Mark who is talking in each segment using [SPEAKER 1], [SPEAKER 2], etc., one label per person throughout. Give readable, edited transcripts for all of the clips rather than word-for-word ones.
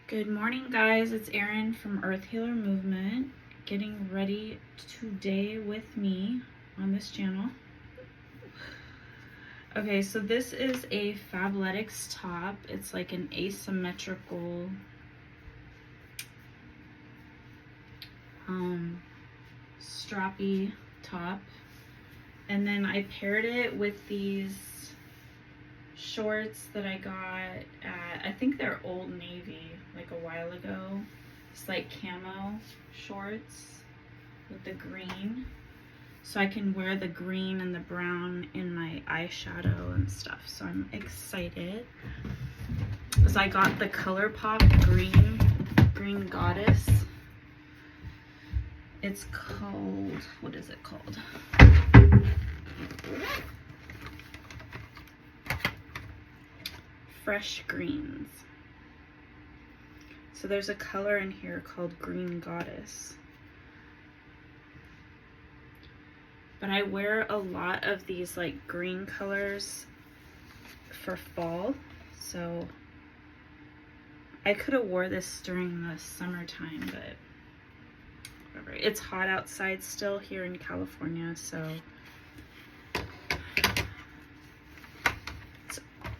[SPEAKER 1] Good morning, guys. It's Erin from Earth Healer Movement, getting ready today with me on this channel. Okay, so this is a Fabletics top. It's like an asymmetrical strappy top. And then I paired it with these shorts that I got at, I think they're Old Navy, like a while ago. It's like camo shorts with the green. So I can wear the green and the brown in my eyeshadow and stuff. So I'm excited. Because I got the ColourPop green goddess. It's called, what is it called? Fresh Greens. So there's a color in here called Green Goddess. But I wear a lot of these like green colors for fall. So I could have wore this during the summertime, but whatever. It's hot outside still here in California, so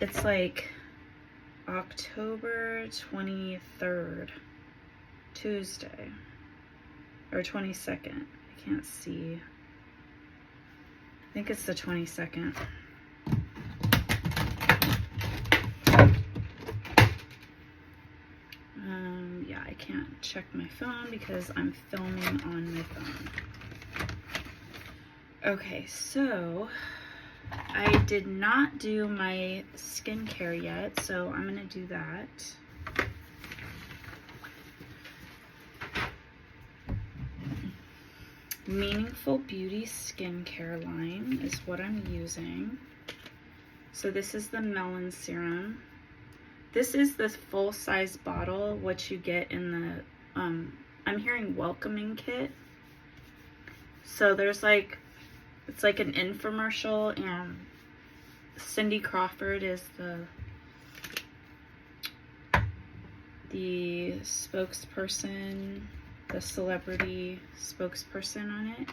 [SPEAKER 1] it's like October 23rd, Tuesday, or 22nd. I can't see. I think it's the 22nd. Yeah, I can't check my phone because I'm filming on my phone. Okay, so I did not do my skincare yet, so I'm gonna do that. Meaningful Beauty skincare line is what I'm using. So this is the Melon Serum. This is the full-size bottle, what you get in the, I'm hearing welcoming kit. So there's like, it's like an infomercial, and Cindy Crawford is the spokesperson, the celebrity spokesperson on it.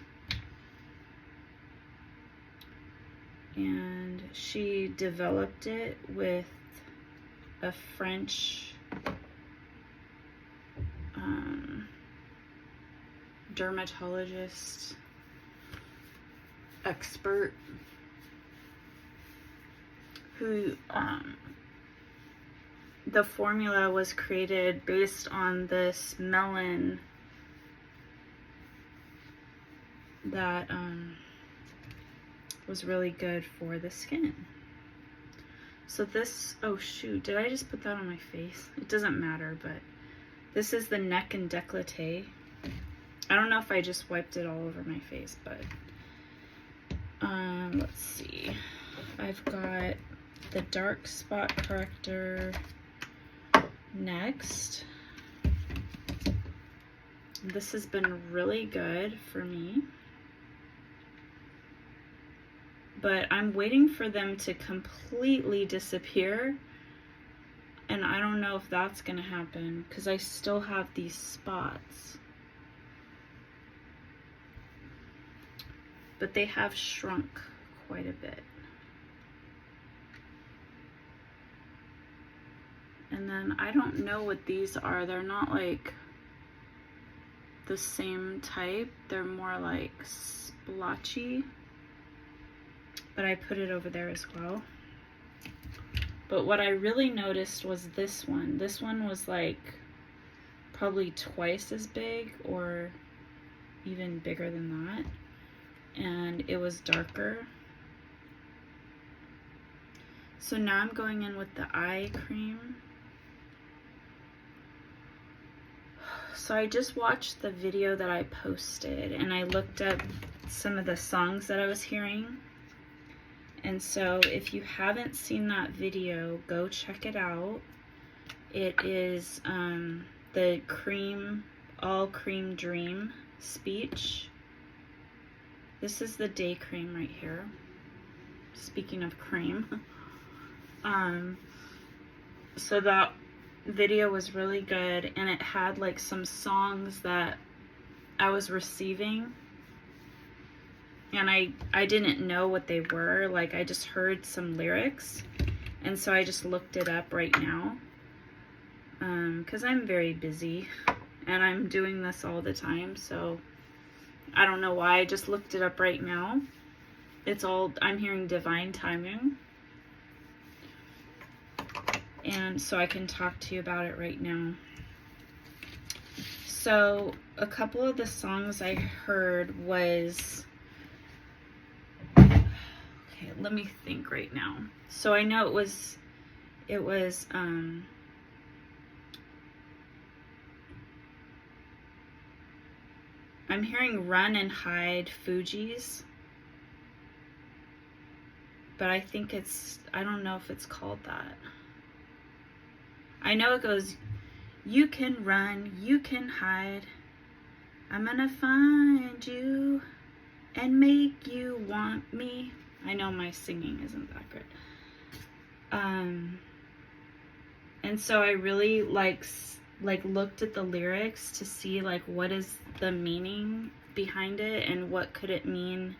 [SPEAKER 1] And she developed it with a French dermatologist expert who the formula was created based on this melon that was really good for the skin. So this, oh shoot, did I just put that on my face? It doesn't matter, but this is the neck and décolleté. I don't know if I just wiped it all over my face, but let's see. I've got the dark spot corrector next. This has been really good for me, but I'm waiting for them to completely disappear, and I don't know if that's gonna happen because I still have these spots, but they have shrunk quite a bit. And then I don't know what these are. They're not like the same type. They're more like splotchy. But I put it over there as well. But what I really noticed was this one. This one was like probably twice as big or even bigger than that. And it was darker. So now I'm going in with the eye cream. So I just watched the video that I posted and I looked up some of the songs that I was hearing. And so if you haven't seen that video, go check it out. It is the All Cream Dream speech. This is the day cream right here. Speaking of cream. So that video was really good, and it had like some songs that I was receiving, and I didn't know what they were. Like, I just heard some lyrics, and so I just looked it up right now, because I'm very busy and I'm doing this all the time, so I don't know why. I just looked it up right now. I'm hearing divine timing, and so I can talk to you about it right now. So a couple of the songs I heard was, okay, let me think right now. So I know it was I'm hearing Run and Hide Fugees, but I think I don't know if it's called that. I know it goes, you can run, you can hide, I'm gonna find you and make you want me. I know my singing isn't that good. And so I really like looked at the lyrics to see like what is the meaning behind it and what could it mean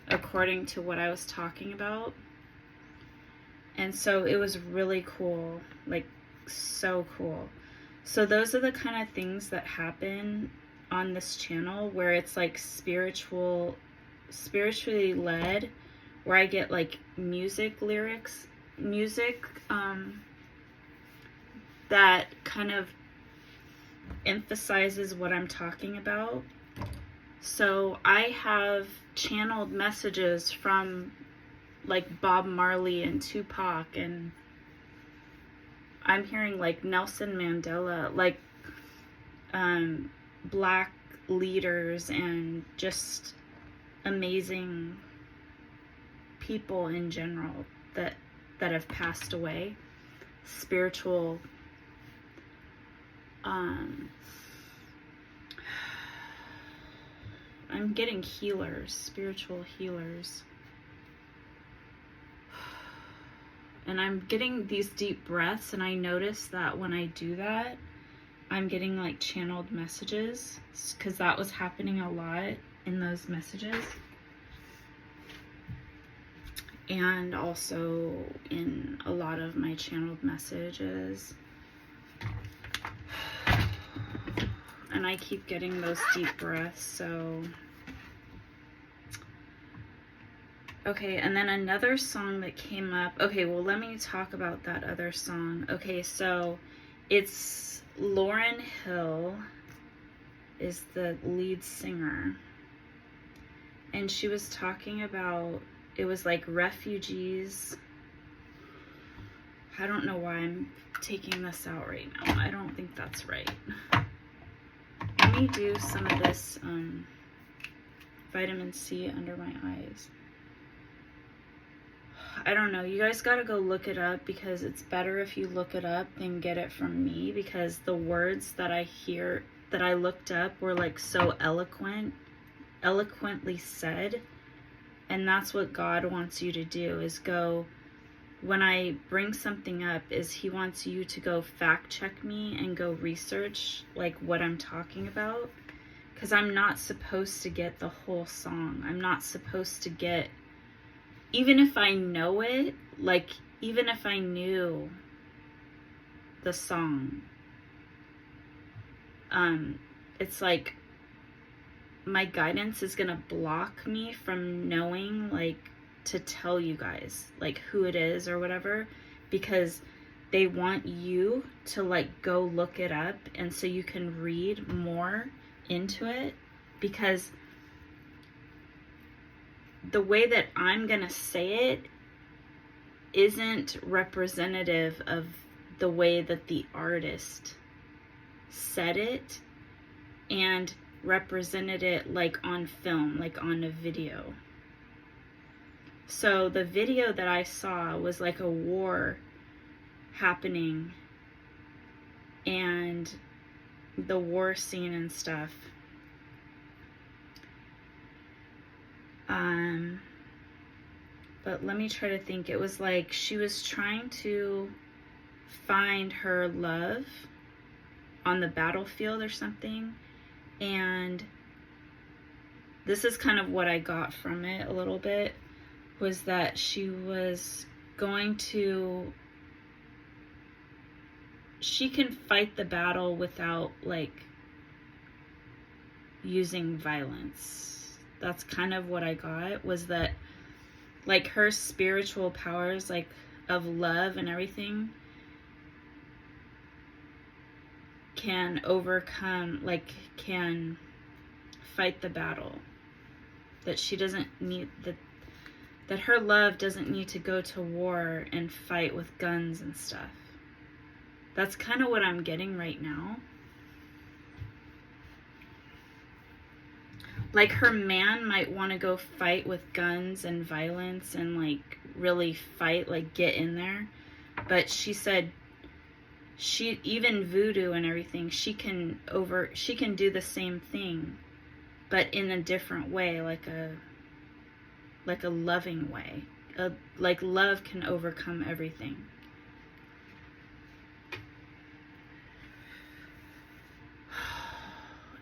[SPEAKER 1] according to what I was talking about. And so it was really cool, like so cool. So those are the kind of things that happen on this channel, where it's like spiritually led, where I get like music that kind of emphasizes what I'm talking about. So I have channeled messages from like Bob Marley and Tupac, and I'm hearing like Nelson Mandela, like black leaders and just amazing people in general that have passed away, spiritual I'm getting healers, spiritual healers. And I'm getting these deep breaths, and I notice that when I do that, I'm getting like channeled messages, because that was happening a lot in those messages. And also in a lot of my channeled messages. And I keep getting those deep breaths, so. Okay, and then another song that came up. Okay, well, let me talk about that other song. Okay, so it's Lauryn Hill is the lead singer. And she was talking about, it was like refugees. I don't know why I'm taking this out right now. I don't think that's right. Let me do some of this vitamin C under my eyes. I don't know. You guys gotta go look it up, because it's better if you look it up than get it from me, because the words that I hear, that I looked up, were like so eloquently said. And that's what God wants you to do, is go, when I bring something up, is he wants you to go fact check me and go research like what I'm talking about, because I'm not supposed to get the whole song. I'm not supposed to get, even if I know it, like even if I knew the song, it's like my guidance is gonna block me from knowing like to tell you guys like who it is or whatever, because they want you to like go look it up, and so you can read more into it, because the way that I'm gonna say it isn't representative of the way that the artist said it and represented it like on film, like on a video. So the video that I saw was like a war happening and the war scene and stuff. But let me try to think. It was like she was trying to find her love on the battlefield or something. And this is kind of what I got from it a little bit, was that she was going to, she can fight the battle without like using violence. That's kind of what I got, was that like her spiritual powers, like of love and everything, can overcome, like can fight the battle. That she doesn't need, that her love doesn't need to go to war and fight with guns and stuff. That's kind of what I'm getting right now. Like her man might want to go fight with guns and violence and like really fight, like get in there. But she said, she, even voodoo and everything, she can do the same thing, but in a different way, like a loving way. Like love can overcome everything.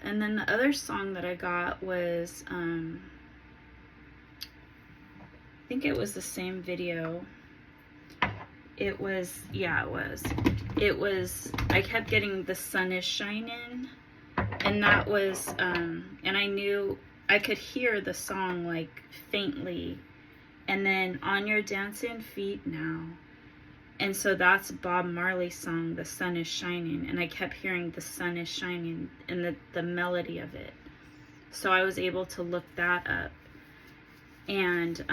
[SPEAKER 1] And then the other song that I got was, I think it was the same video. It was, yeah, it was, I kept getting The Sun Is Shining, and that was, and I knew, I could hear the song like faintly, and then On Your Dancing Feet Now. And so that's Bob Marley's song, The Sun Is Shining. And I kept hearing The Sun Is Shining and the melody of it. So I was able to look that up. And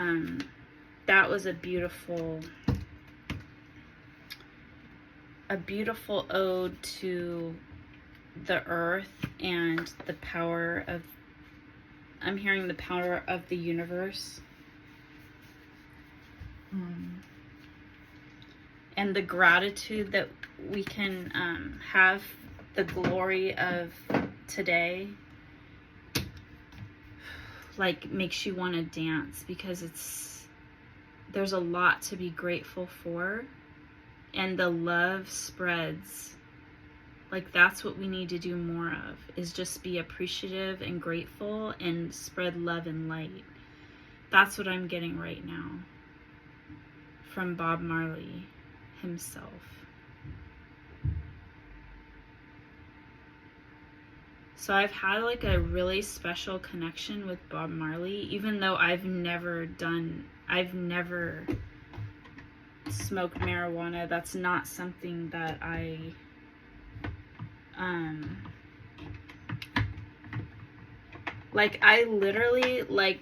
[SPEAKER 1] that was a beautiful ode to the earth and the power of, I'm hearing the power of the universe. And the gratitude that we can have the glory of today, like makes you want to dance, because there's a lot to be grateful for, and the love spreads. Like that's what we need to do more of, is just be appreciative and grateful and spread love and light. That's what I'm getting right now from Bob Marley himself. So I've had like a really special connection with Bob Marley, even though I've never smoked marijuana. That's not something that I like. I literally like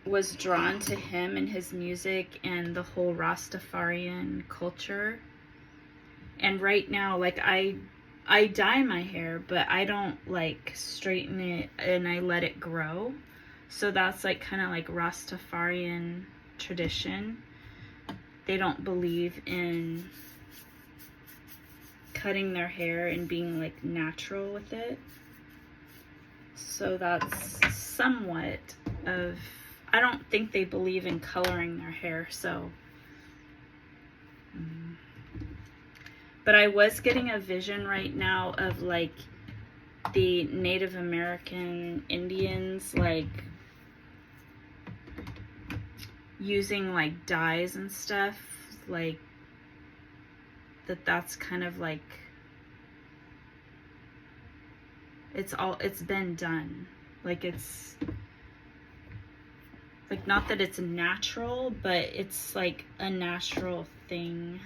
[SPEAKER 1] was drawn to him and his music and the whole Rastafarian culture. And right now, like I dye my hair, but I don't like straighten it, and I let it grow. So that's like kind of like Rastafarian tradition. They don't believe in cutting their hair and being like natural with it. So that's somewhat of, I don't think they believe in coloring their hair, so. But I was getting a vision right now of like the Native American Indians, like using like dyes and stuff, like that's kind of like, it's been done. Like it's, like, not that it's natural, but it's like a natural thing.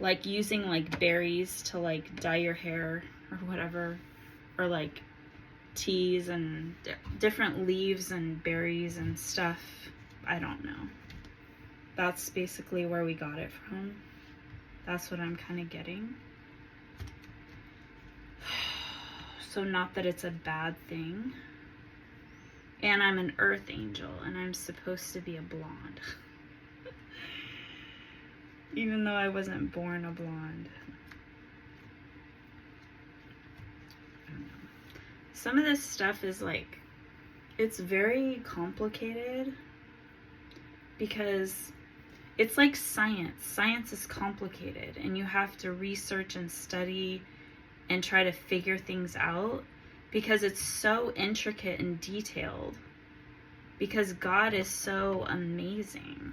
[SPEAKER 1] Like using like berries to like dye your hair or whatever, or like teas and different leaves and berries and stuff. I don't know. That's basically where we got it from. That's what I'm kind of getting. So not that it's a bad thing. And I'm an earth angel, and I'm supposed to be a blonde. Even though I wasn't born a blonde. I don't know. Some of this stuff is like, it's very complicated, because it's like science. Science is complicated, and you have to research and study and try to figure things out because it's so intricate and detailed. Because God is so amazing.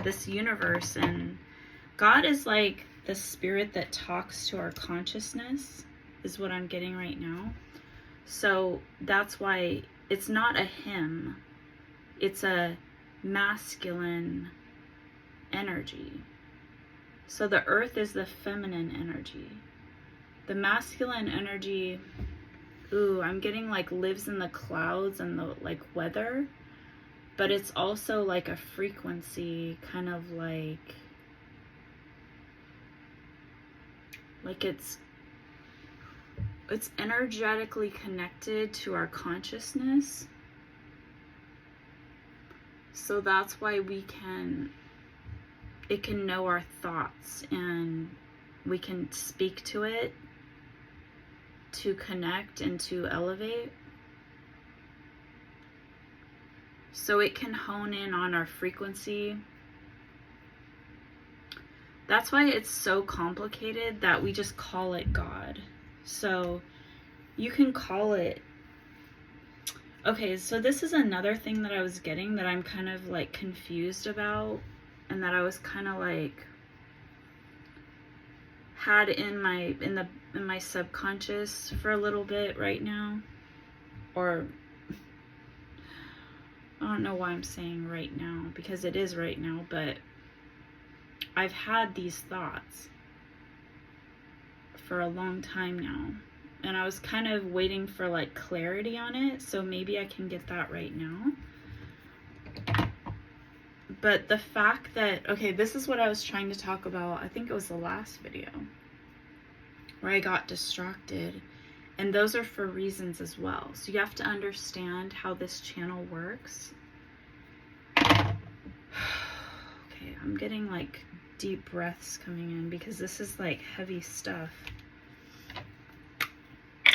[SPEAKER 1] This universe, and God is like the spirit that talks to our consciousness, is what I'm getting right now. So that's why it's not a him. It's a masculine energy. So the earth is the feminine energy. The masculine energy, ooh, I'm getting like lives in the clouds and the like weather. But it's also like a frequency, kind of like it's energetically connected to our consciousness. So that's why it can know our thoughts, and we can speak to it to connect and to elevate. So it can hone in on our frequency. That's why it's so complicated that we just call it God. So you can call it... Okay, so this is another thing that I was getting that I'm kind of like confused about, and that I was kind of like had in my subconscious for a little bit right now. Or I don't know why I'm saying right now, because it is right now, but I've had these thoughts for a long time now, and I was kind of waiting for like clarity on it, so maybe I can get that right now. But the fact that, okay, this is what I was trying to talk about, I think it was the last video, where I got distracted. And those are for reasons as well. So you have to understand how this channel works. Okay, I'm getting like deep breaths coming in because this is like heavy stuff.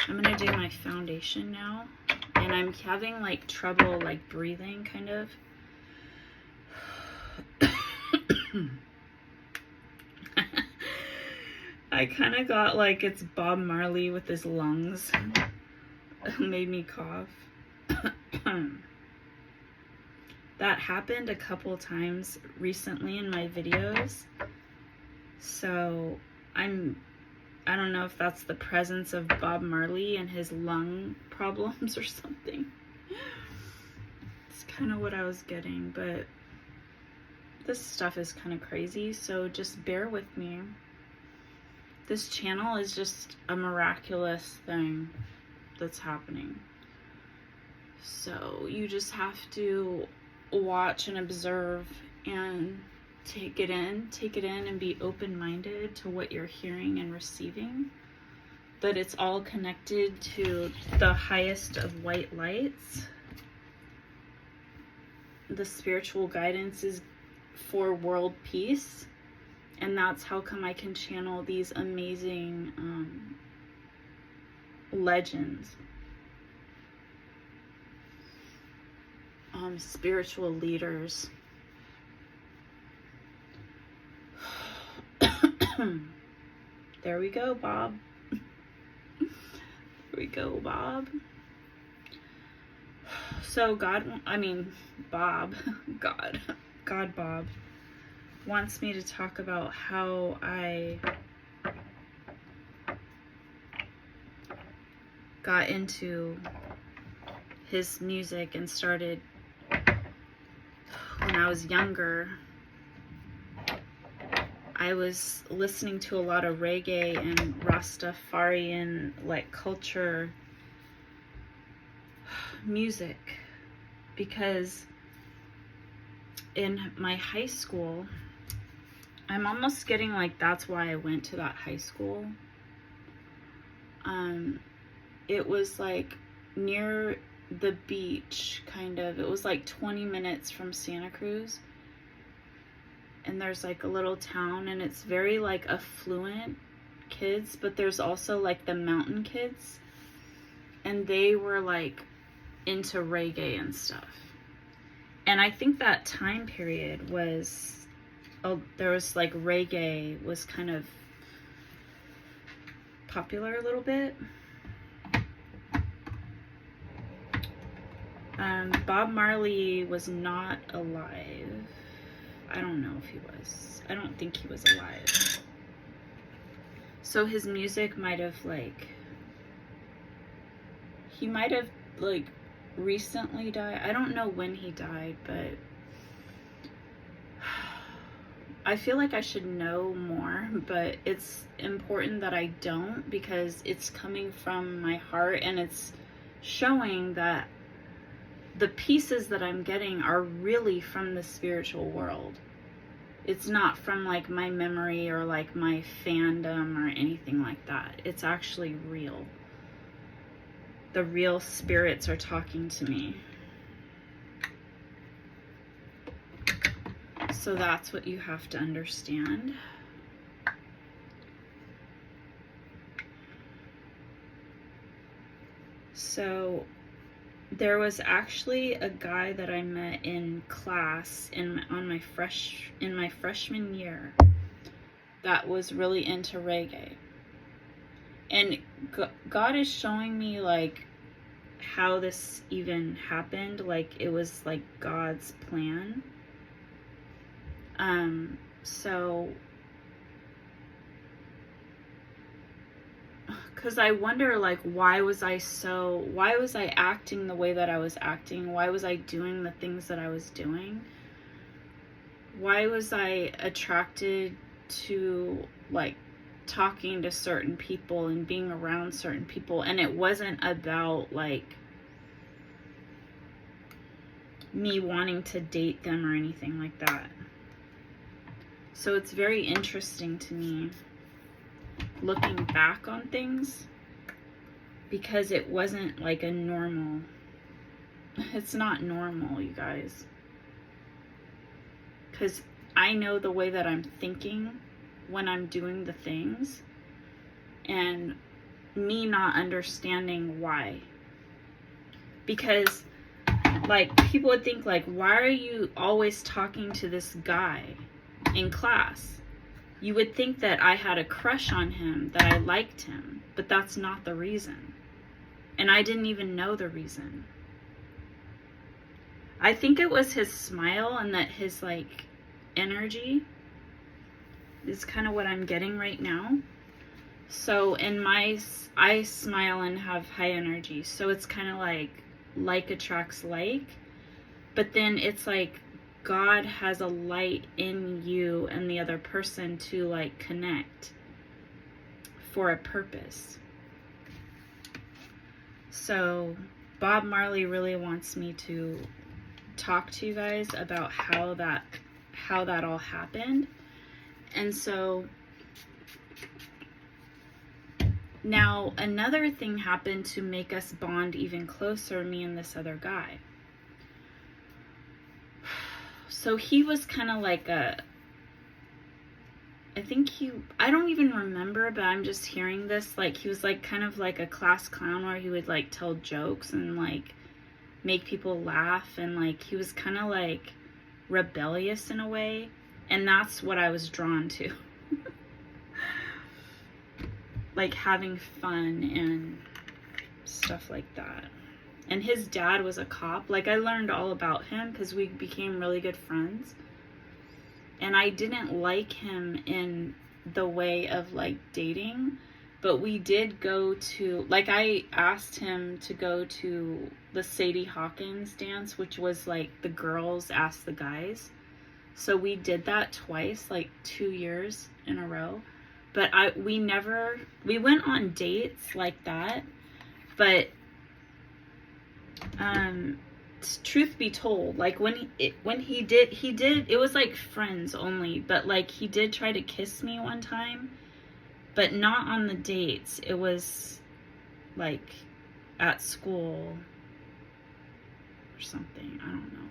[SPEAKER 1] I'm gonna do my foundation now. And I'm having like trouble like breathing, kind of. I kind of got like it's Bob Marley with his lungs. Made me cough. That happened a couple times recently in my videos. So I don't know if that's the presence of Bob Marley and his lung problems or something. It's kind of what I was getting, but this stuff is kind of crazy, so just bear with me. This channel is just a miraculous thing that's happening. So you just have to watch and observe and take it in and be open-minded to what you're hearing and receiving. That it's all connected to the highest of white lights. The spiritual guidance is for world peace. And that's how come I can channel these amazing legends. Spiritual leaders. There we go, Bob. There we go, Bob. So Bob, God Bob wants me to talk about how I got into his music and started when I was younger. I was listening to a lot of reggae and Rastafarian like culture music, because in my high school, I'm almost getting like that's why I went to that high school. It was like near the beach, kind of. It was like 20 minutes from Santa Cruz. And there's like a little town, and it's very like affluent kids, but there's also like the mountain kids. And they were like into reggae and stuff. And I think that time period was there was like reggae was kind of popular a little bit. Bob Marley was not alive. I don't know if he was. I don't think he was alive. So his music might have like, he might have like recently died. I don't know when he died, but I feel like I should know more, but it's important that I don't, because it's coming from my heart and it's showing that the pieces that I'm getting are really from the spiritual world. It's not from like my memory or like my fandom or anything like that. It's actually real. The real spirits are talking to me. So that's what you have to understand. So there was actually a guy that I met in class in my freshman year that was really into reggae. And God is showing me like how this even happened, like it was like God's plan. So because I wonder, like, why was I acting the way that I was acting? Why was I doing the things that I was doing? Why was I attracted to, like, talking to certain people and being around certain people? And it wasn't about, like, me wanting to date them or anything like that. So it's very interesting to me looking back on things, because it wasn't like a normal, it's not normal, you guys, because I know the way that I'm thinking when I'm doing the things, and me not understanding why. Because like people would think like, why are you always talking to this guy in class? You would think that I had a crush on him, that I liked him, but that's not the reason. And I didn't even know the reason. I think it was his smile and that his like energy is kind of what I'm getting right now. So I smile and have high energy. So it's kind of like attracts like, but then it's like God has a light in you and the other person to like connect for a purpose. So Bob Marley really wants me to talk to you guys about how that all happened. And so now another thing happened to make us bond even closer, me and this other guy. So he was kind of like I don't even remember, but I'm just hearing this, like he was like kind of like a class clown where he would like tell jokes and like make people laugh, and like he was kind of like rebellious in a way, and that's what I was drawn to. Like having fun and stuff like that. And his dad was a cop. Like I learned all about him because we became really good friends. And I didn't like him in the way of like dating, but we did go to, like I asked him to go to the Sadie Hawkins dance, which was like the girls asked the guys. So we did that twice, like 2 years in a row. But we went on dates like that, but truth be told, like when he did, it was like friends only, but like he did try to kiss me one time, but not on the dates. It was like at school or something, I don't know,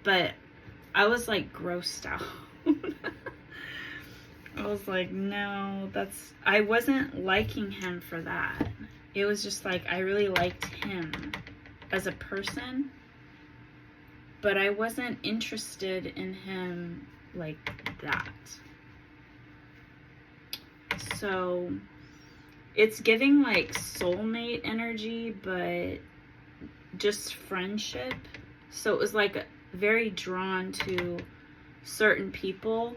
[SPEAKER 1] but I was like grossed out. I was like, no, I wasn't liking him for that. It was just like I really liked him as a person, but I wasn't interested in him like that. So it's giving like soulmate energy, but just friendship. So it was like very drawn to certain people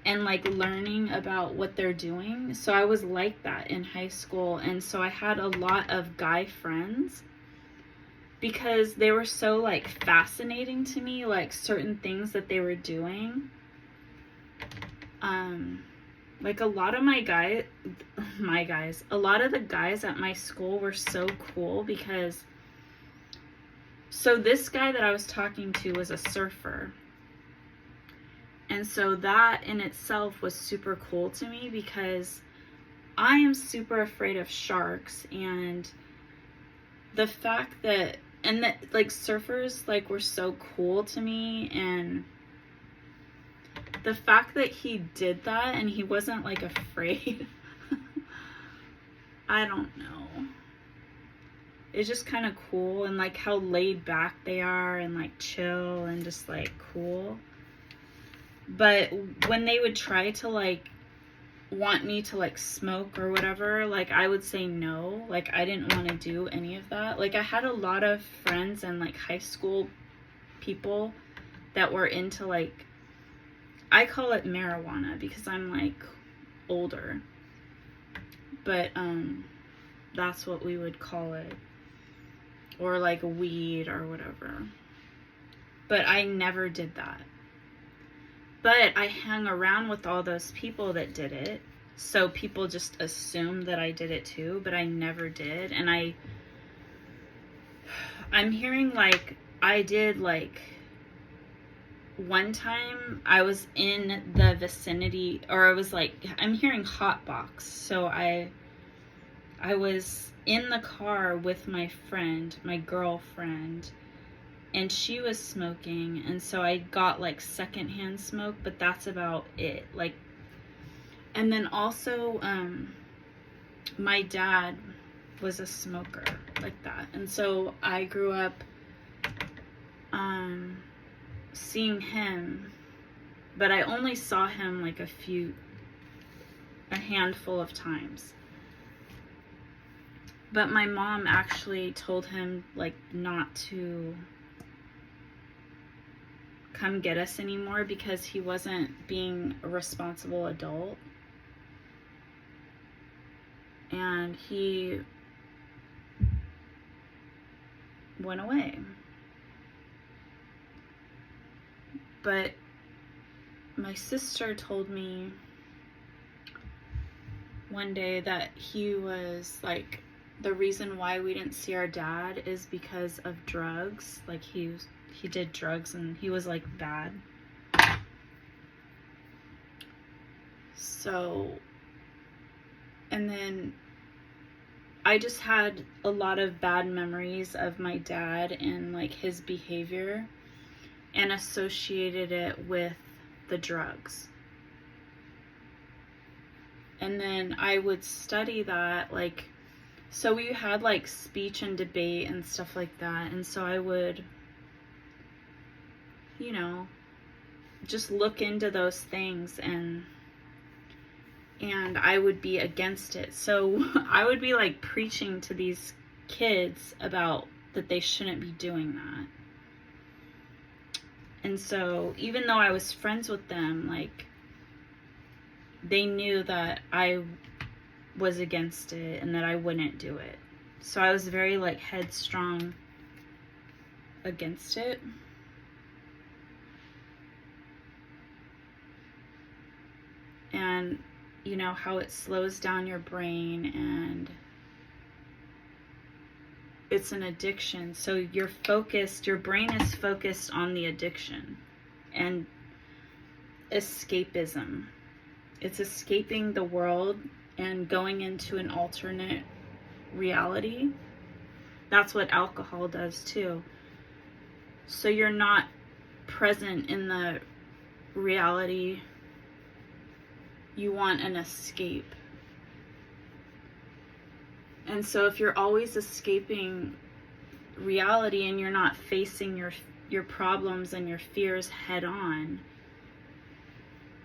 [SPEAKER 1] and like learning about what they're doing. So I was like that in high school, and so I had a lot of guy friends because they were so like fascinating to me, like certain things that they were doing. Like a lot of a lot of the guys at my school were so cool because, so this guy that I was talking to was a surfer. And so that in itself was super cool to me because I am super afraid of sharks, and the fact that, and that like surfers like were so cool to me, and the fact that he did that and he wasn't like afraid, I don't know. It's just kind of cool, and like how laid back they are and like chill and just like cool. But when they would try to like want me to like smoke or whatever, like I would say no. Like I didn't want to do any of that. Like I had a lot of friends and like high school people that were into like, I call it marijuana because I'm like older, but that's what we would call it, or like weed or whatever. But I never did that. But I hung around with all those people that did it, so people just assumed that I did it too, but I never did. And I'm hearing like I did like, one time I was in the vicinity, or I was like, I'm hearing hot box. So I was in the car with my friend, my girlfriend, and she was smoking, and so I got like secondhand smoke, but that's about it. Like, and then also my dad was a smoker like that, and so I grew up seeing him, but I only saw him like a handful of times. But my mom actually told him like not to come get us anymore because he wasn't being a responsible adult, and he went away. But my sister told me one day that he was like, the reason why we didn't see our dad is because of drugs. Like he did drugs and he was like bad. So, and then I just had a lot of bad memories of my dad and like his behavior, and associated it with the drugs. And then I would study that, like, so we had like speech and debate and stuff like that, and so I would, you know, just look into those things, and I would be against it. So I would be like preaching to these kids about that they shouldn't be doing that. And so even though I was friends with them, like, they knew that I was against it and that I wouldn't do it. So I was very like headstrong against it. And you know how it slows down your brain, and it's an addiction. So you're focused, your brain is focused on the addiction and escapism. It's escaping the world and going into an alternate reality. That's what alcohol does too. So you're not present in the reality. You want an escape. And so if you're always escaping reality and you're not facing your problems and your fears head on,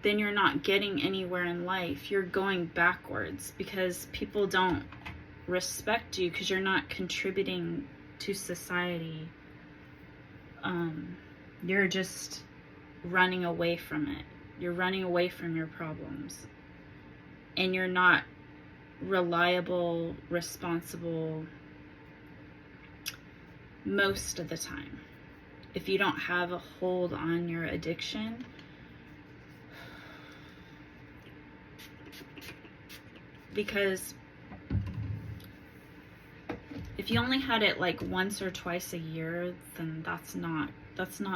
[SPEAKER 1] then you're not getting anywhere in life. You're going backwards because people don't respect you because you're not contributing to society. You're just running away from it. You're running away from your problems. And you're not reliable, responsible most of the time. If you don't have a hold on your addiction, because if you only had it like once or twice a year, then that's not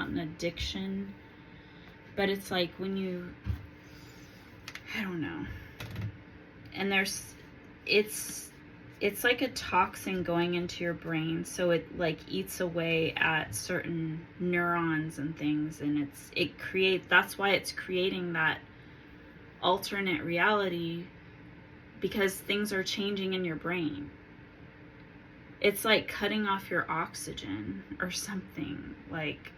[SPEAKER 1] an addiction. But it's like when you, I don't know. And it's like a toxin going into your brain, so it like eats away at certain neurons and things, and that's why it's creating that alternate reality, because things are changing in your brain. It's like cutting off your oxygen or something. Like,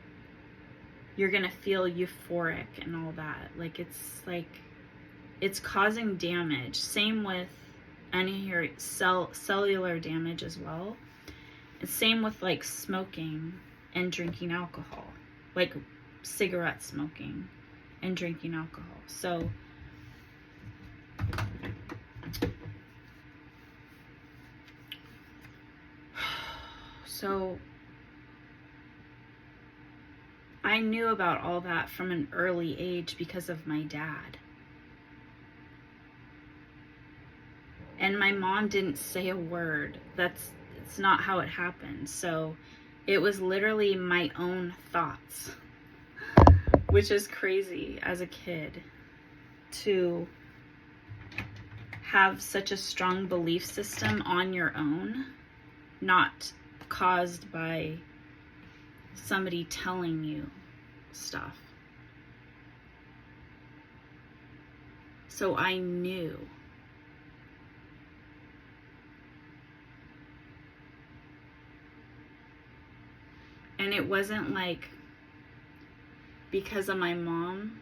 [SPEAKER 1] you're gonna feel euphoric and all that. Like, it's causing damage. Same with cellular damage as well. And same with like smoking and drinking alcohol, like cigarette smoking and drinking alcohol. So I knew about all that from an early age because of my dad. And my mom didn't say a word. It's not how it happened. So it was literally my own thoughts, which is crazy as a kid to have such a strong belief system on your own, not caused by somebody telling you stuff. So I knew. And it wasn't like because of my mom.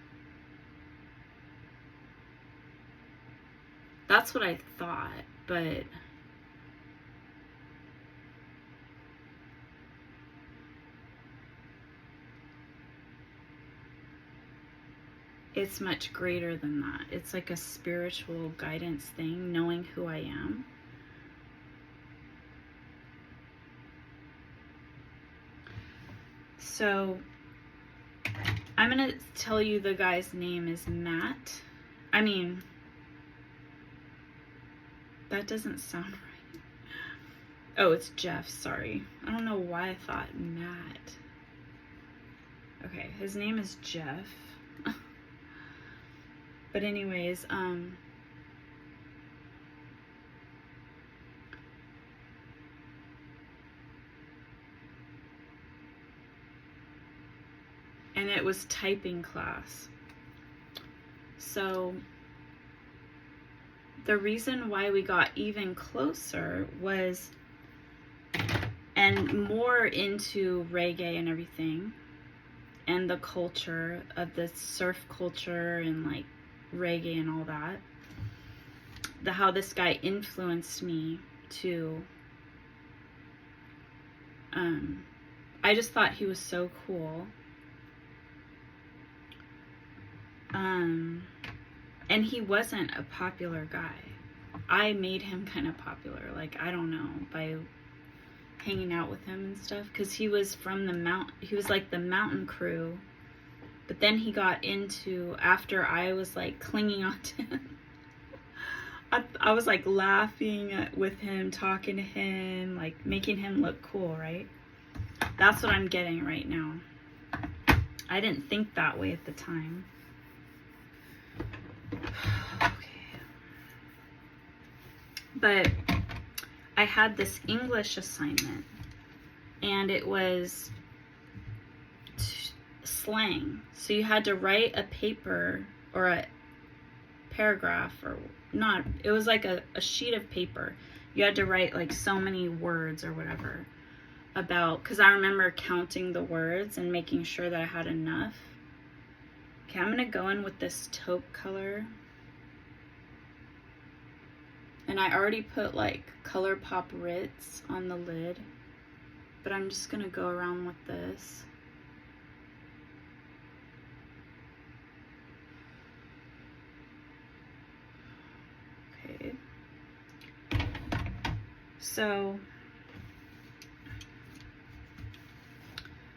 [SPEAKER 1] That's what I thought, but it's much greater than that. It's like a spiritual guidance thing, knowing who I am. So I'm going to tell you the guy's name is Matt. I mean, that doesn't sound right. Oh, it's Jeff, sorry. I don't know why I thought Matt. Okay, his name is Jeff. But anyways, and it was typing class. So the reason why we got even closer was, and more into reggae and everything, and the culture of the surf culture and like reggae and all that, how this guy influenced me to, I just thought he was so cool. And he wasn't a popular guy. I made him kind of popular, like, I don't know, by hanging out with him and stuff, because he was from he was like the mountain crew. But then he got into, after I was like clinging on to him, I was like laughing with him, talking to him, like making him look cool, right? That's what I'm getting right now. I didn't think that way at the time. Okay. But I had this English assignment, and it was slang. So you had to write a paper or a paragraph, or not, it was like a sheet of paper. You had to write like so many words or whatever about, because I remember counting the words and making sure that I had enough, Okay, I'm gonna go in with this taupe color. And I already put like ColourPop Ritz on the lid, but I'm just gonna go around with this. Okay. So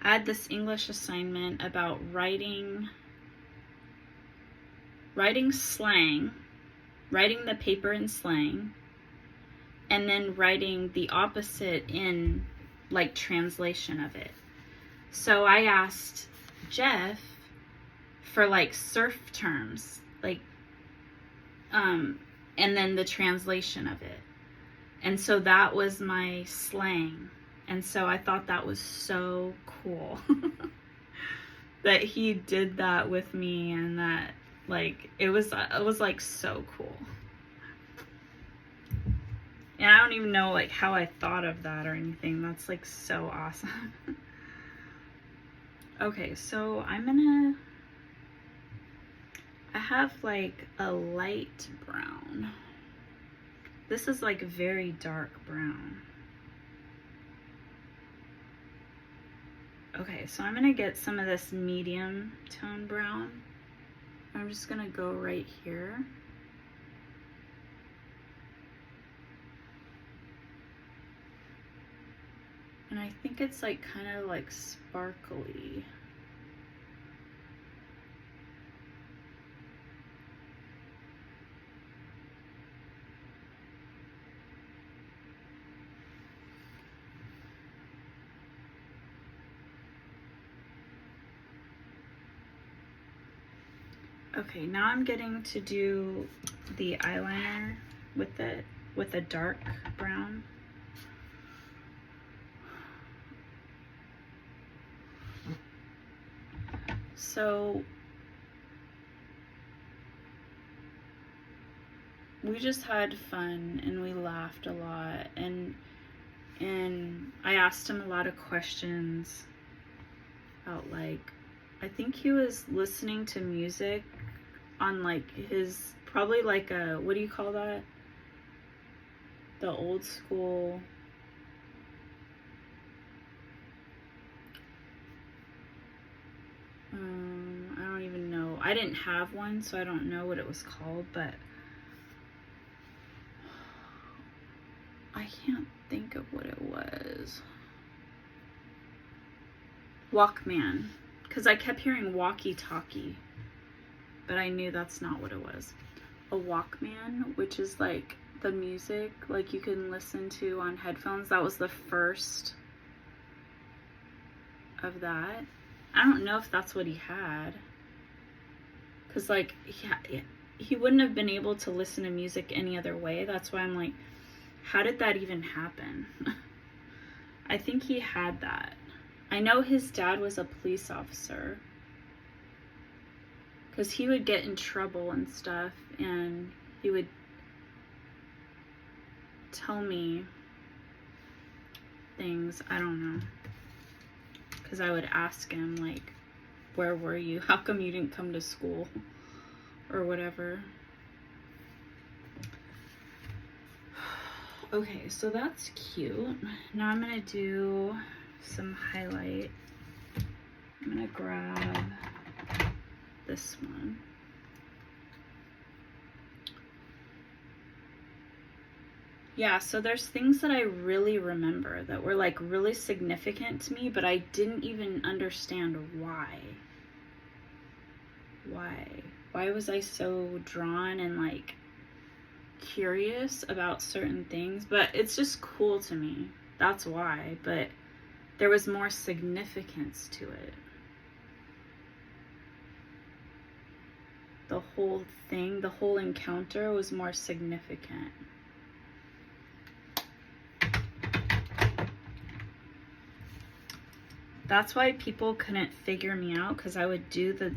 [SPEAKER 1] I had this English assignment about writing slang, writing the paper in slang, and then writing the opposite in like translation of it. So I asked Jeff for like surf terms, like and then the translation of it. And so that was my slang. And so I thought that was so cool that he did that with me, and that like it was like so cool. And I don't even know like how I thought of that or anything. That's like so awesome. Okay, so I have like a light brown. This is like very dark brown. Okay, so I'm gonna get some of this medium tone brown. I'm just gonna go right here. And I think it's like kind of like sparkly. Okay, now I'm getting to do the eyeliner with it, with a dark brown. So we just had fun and we laughed a lot, and I asked him a lot of questions about, like, I think he was listening to music on like his, probably like a, what do you call that? The old school, I don't even know. I didn't have one, so I don't know what it was called, but I can't think of what it was. Walkman, because I kept hearing walkie-talkie, but I knew that's not what it was. A Walkman, which is like the music like you can listen to on headphones. That was the first of that. I don't know if that's what he had, because like he wouldn't have been able to listen to music any other way. That's why I'm like, how did that even happen? I think he had that. I know his dad was a police officer, because he would get in trouble and stuff, and he would tell me things. I don't know, because I would ask him like, where were you? How come you didn't come to school? Or whatever. Okay, so that's cute. Now I'm gonna do some highlight. I'm gonna grab this one. Yeah, so there's things that I really remember that were like really significant to me, but I didn't even understand why. Why was I so drawn and like curious about certain things? But it's just cool to me. That's why. But there was more significance to it. The whole thing, the whole encounter was more significant. That's why people couldn't figure me out, because I would do the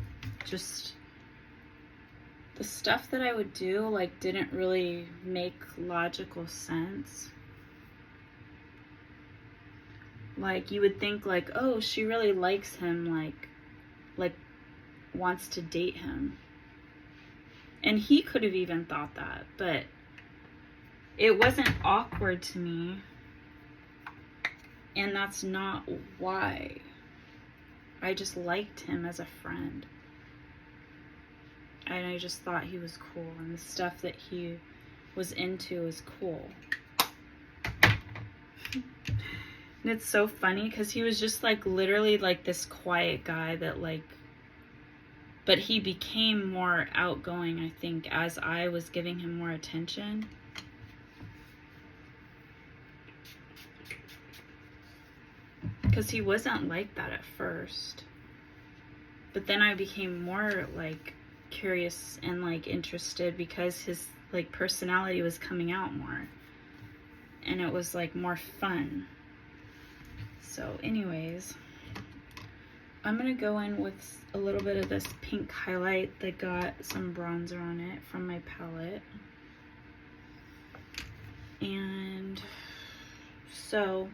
[SPEAKER 1] stuff that I would do like didn't really make logical sense. Like you would think like, oh, she really likes him, like wants to date him. And he could have even thought that, but it wasn't awkward to me. And that's not why. I just liked him as a friend. And I just thought he was cool. And the stuff that he was into was cool. And it's so funny because he was just like literally like this quiet guy that like, but he became more outgoing, I think, as I was giving him more attention. Because he wasn't like that at first. But then I became more like curious and like interested because his like personality was coming out more. And it was like more fun. So anyways, I'm going to go in with a little bit of this pink highlight that got some bronzer on it from my palette. And so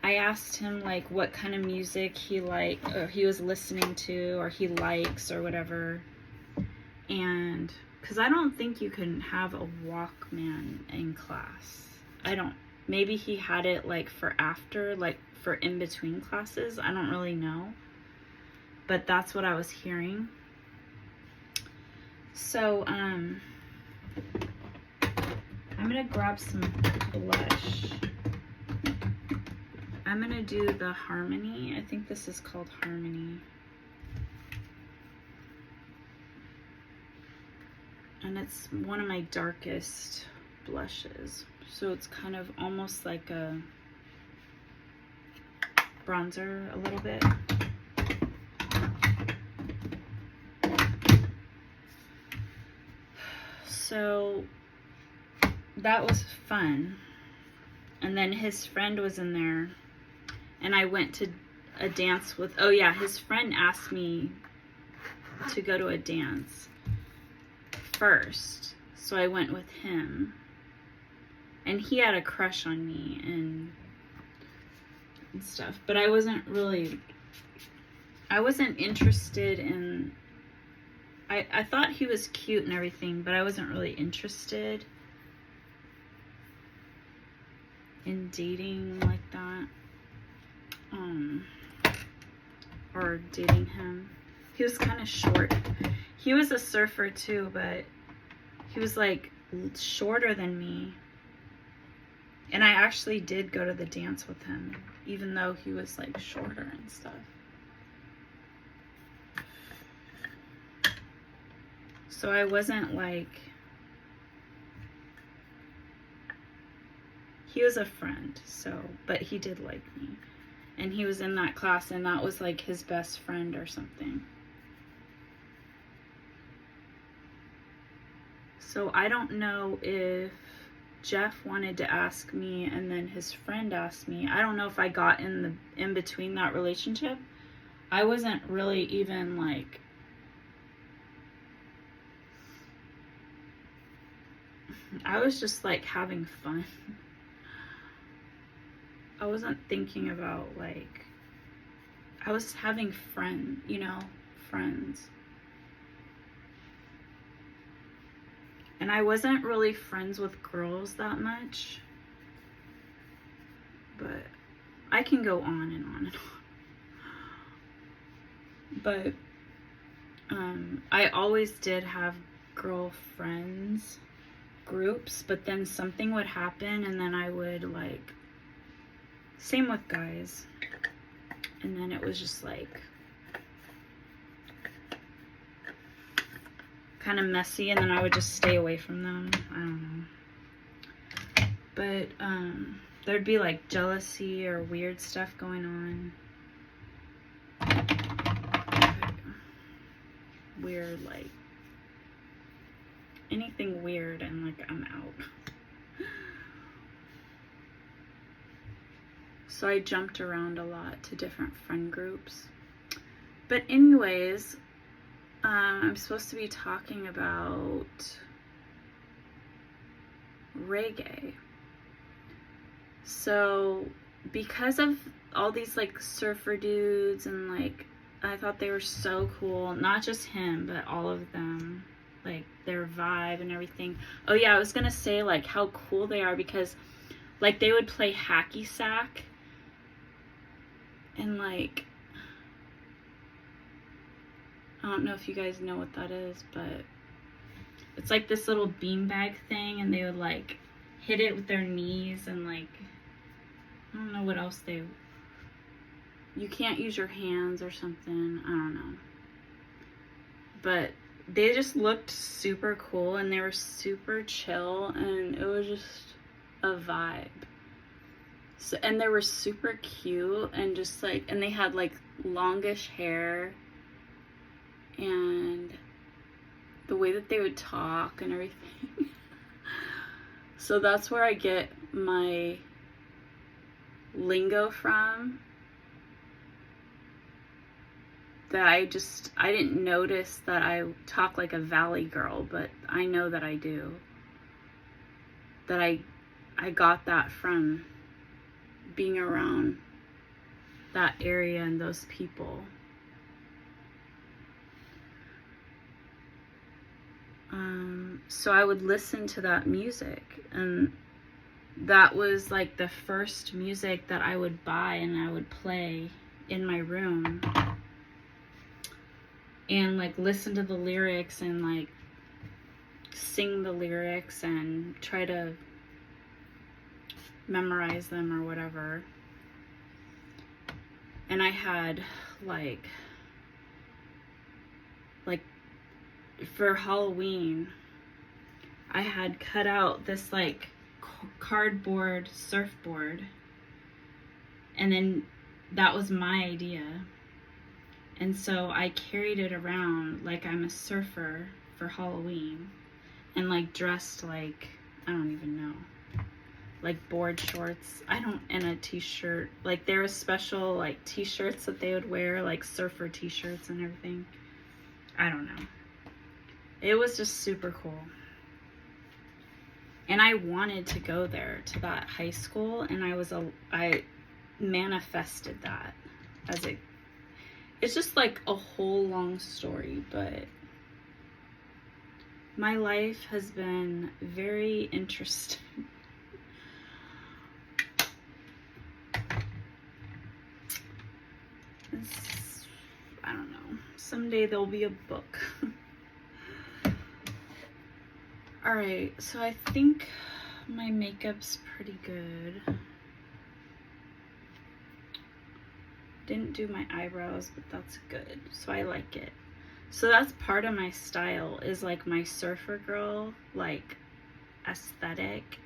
[SPEAKER 1] I asked him like what kind of music he liked, or he was listening to, or he likes, or whatever. And because I don't think you can have a Walkman in class. I don't. Maybe he had it like for after, like for in between classes. I don't really know. But that's what I was hearing. So, I'm going to grab some blush. I'm going to do the Harmony. I think this is called Harmony. And it's one of my darkest blushes. So it's kind of almost like a bronzer a little bit. So that was fun. And then his friend was in there. And I went to a dance with, oh yeah, his friend asked me to go to a dance first. So I went with him. And he had a crush on me and stuff. But I wasn't interested in, I thought he was cute and everything, but I wasn't really interested in dating like that. Or dating him. He was kind of short. He was a surfer too, but he was like shorter than me. And I actually did go to the dance with him, even though he was like shorter and stuff. So I wasn't like, he was a friend, so, but he did like me. And he was in that class, and that was like his best friend or something. So I don't know if Jeff wanted to ask me and then his friend asked me. I don't know if I got in between that relationship. I wasn't really even like, I was just like having fun. I wasn't thinking about like, I was having friends. And I wasn't really friends with girls that much. But I can go on and on and on. But I always did have girlfriends groups, but then something would happen and then I would like, same with guys. And then it was just like kind of messy, and then I would just stay away from them. I don't know. But there'd be like jealousy or weird stuff going on. Weird, like anything weird, and like I'm out. So I jumped around a lot to different friend groups. But anyways, I'm supposed to be talking about reggae. So because of all these like surfer dudes and like I thought they were so cool. Not just him, but all of them. Like, their vibe and everything. Oh yeah, I was gonna say, like, how cool they are, because, like, they would play hacky sack. And, like, I don't know if you guys know what that is, but it's like this little beanbag thing, and they would, like, hit it with their knees, and, like, I don't know what else they... You can't use your hands or something. I don't know. But they just looked super cool, and they were super chill, and it was just a vibe. So, and they were super cute, and just like, and they had like longish hair, and the way that they would talk and everything. So that's where I get my lingo from. That I didn't notice that I talk like a valley girl, but I know that I do. That I got that from being around that area and those people. So I would listen to that music, and that was like the first music that I would buy and I would play in my room. And like listen to the lyrics and like sing the lyrics and try to memorize them or whatever. And I had like for Halloween, I had cut out this like cardboard surfboard, and then that was my idea. And so I carried it around like I'm a surfer for Halloween, and like dressed like, I don't even know, like board shorts. And a t-shirt. Like there was special like t-shirts that they would wear, like surfer t-shirts and everything. I don't know. It was just super cool. And I wanted to go there to that high school, and I manifested that as a... It's just like a whole long story, but my life has been very interesting. I don't know. Someday there'll be a book. Alright, so I think my makeup's pretty good. Didn't do my eyebrows, but that's good. So I like it. So that's part of my style, is like my surfer girl, like aesthetic.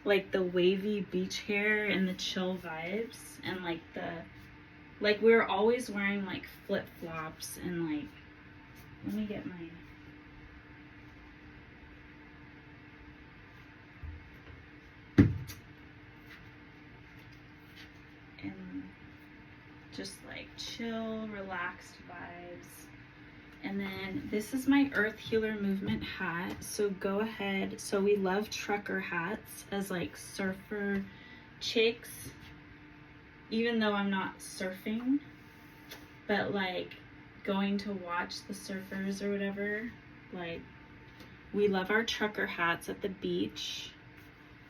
[SPEAKER 1] Like the wavy beach hair and the chill vibes. And like like we were always wearing like flip-flops and like, let me get my... And just like chill, relaxed vibes. And then this is my Earth Healer Movement hat. So go ahead. So we love trucker hats as like surfer chicks, even though I'm not surfing, but like going to watch the surfers or whatever. Like we love our trucker hats at the beach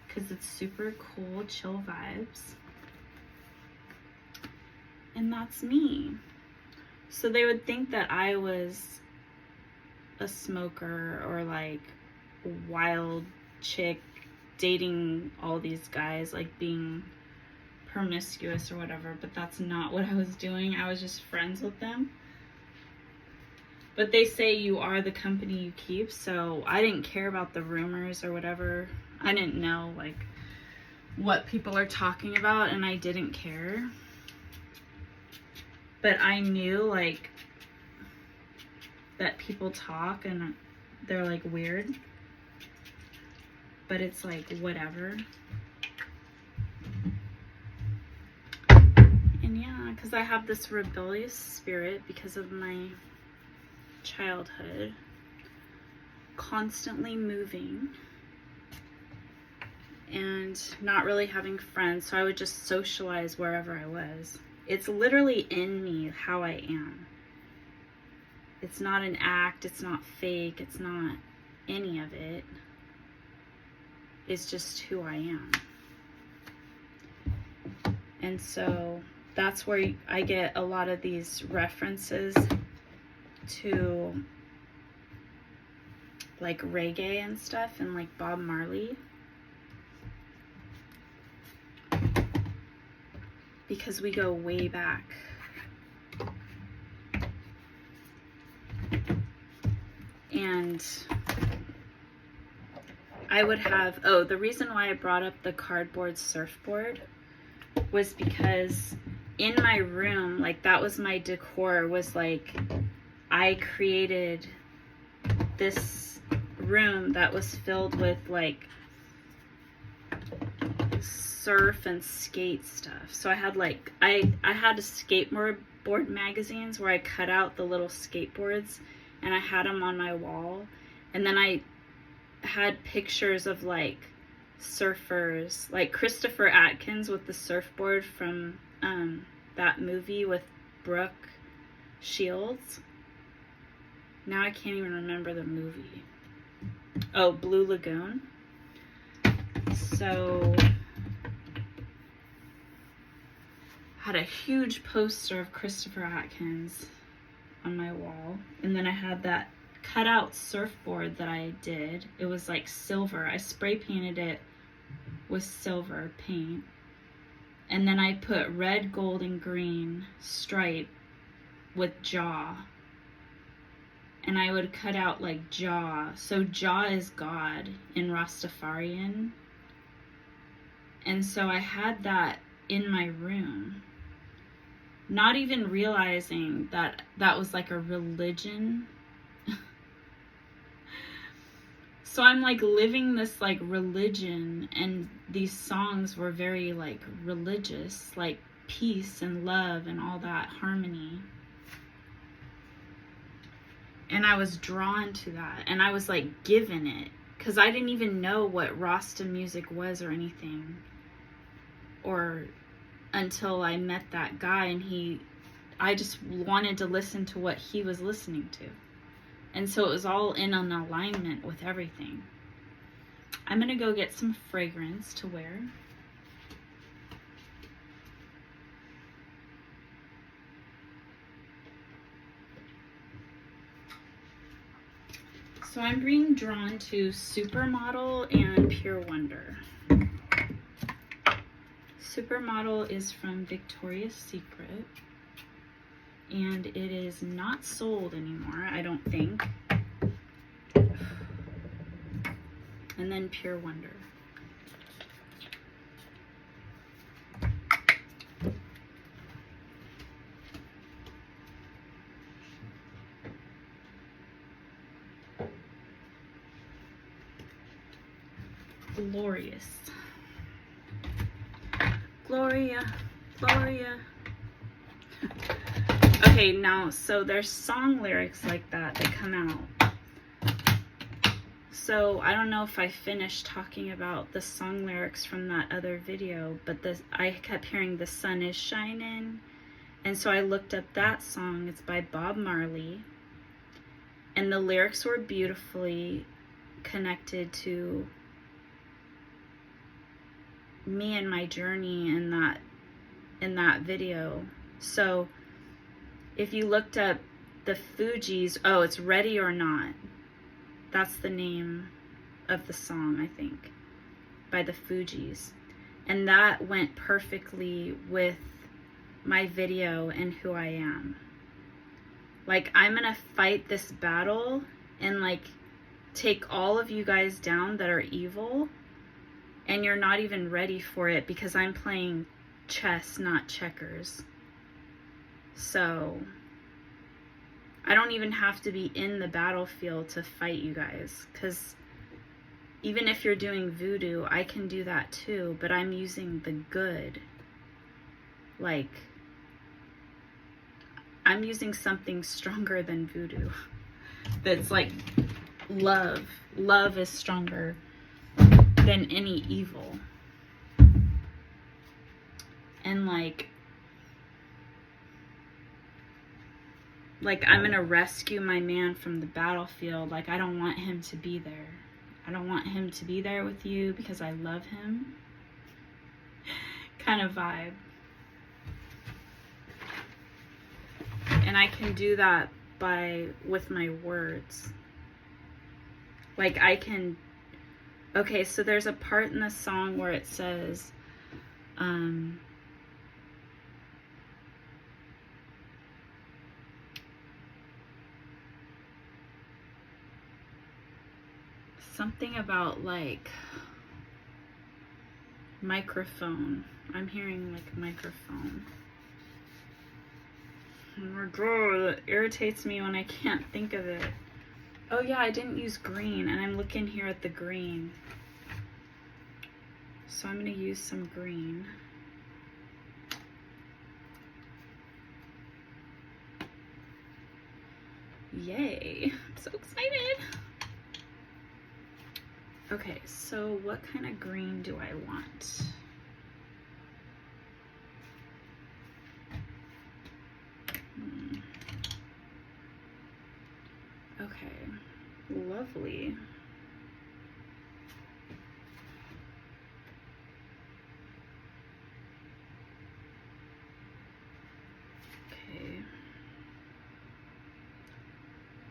[SPEAKER 1] because it's super cool, chill vibes. And that's me. So they would think that I was a smoker or like a wild chick dating all these guys, like being promiscuous or whatever, but that's not what I was doing. I was just friends with them. But they say you are the company you keep, so I didn't care about the rumors or whatever. I didn't know like what people are talking about, and I didn't care. But I knew like that people talk and they're like weird, but it's like whatever. And yeah, because I have this rebellious spirit because of my childhood, constantly moving and not really having friends, so I would just socialize wherever I was. It's literally in me how I am. It's not an act, it's not fake, it's not any of it. It's just who I am. And so that's where I get a lot of these references to like reggae and stuff, and like Bob Marley, because we go way back. And I would have, oh, the reason why I brought up the cardboard surfboard was because in my room, like that was my decor, was like I created this room that was filled with like surf and skate stuff. So I had like, I had a skateboard magazines where I cut out the little skateboards and I had them on my wall. And then I had pictures of like surfers, like Christopher Atkins with the surfboard from that movie with Brooke Shields. Now I can't even remember the movie. Oh, Blue Lagoon. So I had a huge poster of Christopher Atkins on my wall, and then I had that cutout surfboard that I did. It was like silver. I spray painted it with silver paint, and then I put red, gold, and green stripe with Jah, and I would cut out like Jah. So Jah is God in Rastafarian, and so I had that in my room, not even realizing that that was like a religion. So I'm like living this like religion, and these songs were very like religious, like peace and love and all that harmony. And I was drawn to that, and I was like given it, because I didn't even know what Rasta music was or anything, or until I met that guy, and I just wanted to listen to what he was listening to. And so it was all in an alignment with everything. I'm gonna go get some fragrance to wear. So I'm being drawn to Supermodel and Pure Wonder. Supermodel is from Victoria's Secret, and it is not sold anymore, I don't think. And then Pure Wonder. Glorious. Gloria, Gloria. Okay, now, so there's song lyrics like that come out. So I don't know if I finished talking about the song lyrics from that other video, but I kept hearing "The Sun Is Shining," and so I looked up that song. It's by Bob Marley, and the lyrics were beautifully connected to me and my journey in that video. So if you looked up the Fugees, oh, it's Ready or Not. That's the name of the song, I think, by the Fugees. And that went perfectly with my video and who I am. Like, I'm gonna fight this battle and like take all of you guys down that are evil, and you're not even ready for it because I'm playing chess, not checkers. So I don't even have to be in the battlefield to fight you guys, because even if you're doing voodoo, I can do that too, but I'm using the good. Like, I'm using something stronger than voodoo. That's like love. Love is stronger than any evil. And like, like I'm gonna rescue my man from the battlefield. Like I don't want him to be there. I don't want him to be there with you because I love him. Kind of vibe. And I can do that with my words. Like I can, okay, so there's a part in the song where it says, something about like microphone. I'm hearing like microphone. It irritates me when I can't think of it. Oh yeah, I didn't use green, and I'm looking here at the green. So I'm gonna use some green. Yay, I'm so excited. Okay, so what kind of green do I want? Okay, lovely.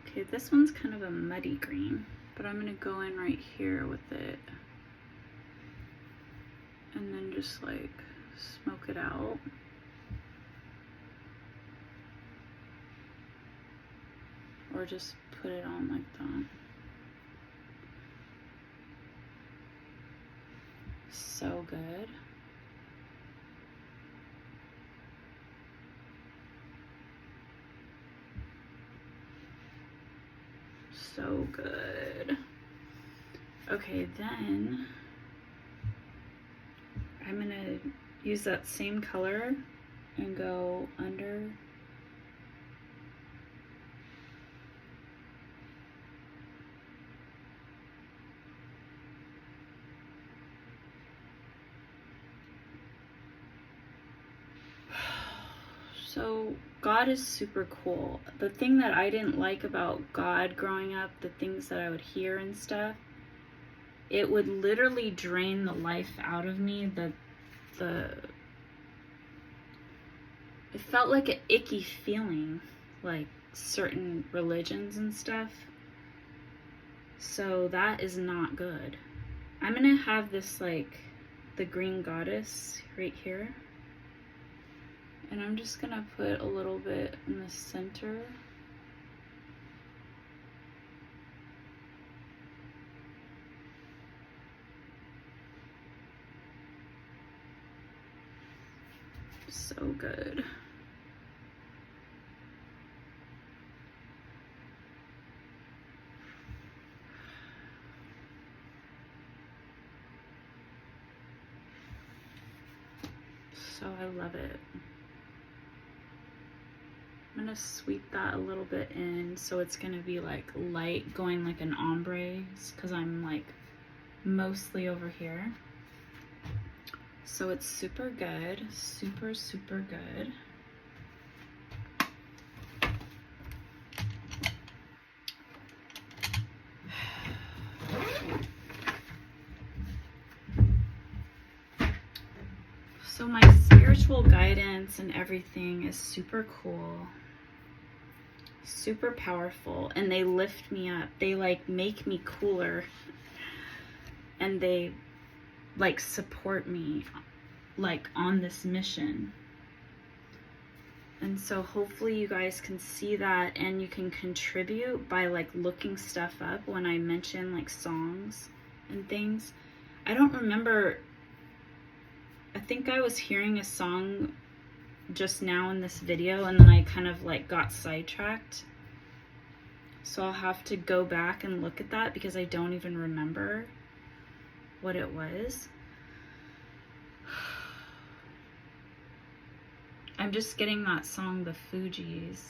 [SPEAKER 1] Okay, this one's kind of a muddy green, but I'm gonna go in right here with it and then just like smoke it out. Or just put it on like that. So good. So good. Okay, then I'm gonna use that same color and go under. So God is super cool. The thing that I didn't like about God growing up, the things that I would hear and stuff, it would literally drain the life out of me. It felt like an icky feeling, like certain religions and stuff. So that is not good. I'm gonna have this like the green goddess right here. And I'm just gonna put a little bit in the center. So good. So I love it. I'm gonna sweep that a little bit in so it's gonna be like light, going like an ombre, because I'm like mostly over here. So it's super good, super, super good. So my spiritual guidance and everything is super cool, super powerful, and they lift me up. They like make me cooler, and they like support me like on this mission. And so hopefully you guys can see that, and you can contribute by like looking stuff up when I mention like songs and things. I don't remember, I think I was hearing a song just now in this video, and then I kind of like got sidetracked. So I'll have to go back and look at that because I don't even remember what it was. I'm just getting that song, The Fugees.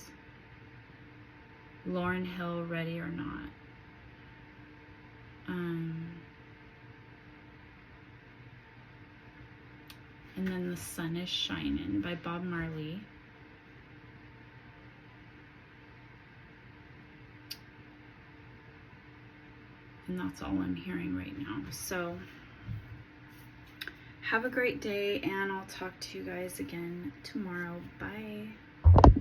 [SPEAKER 1] Lauryn Hill, Ready or Not. And then The Sun is Shining by Bob Marley. And that's all I'm hearing right now. So have a great day, and I'll talk to you guys again tomorrow. Bye.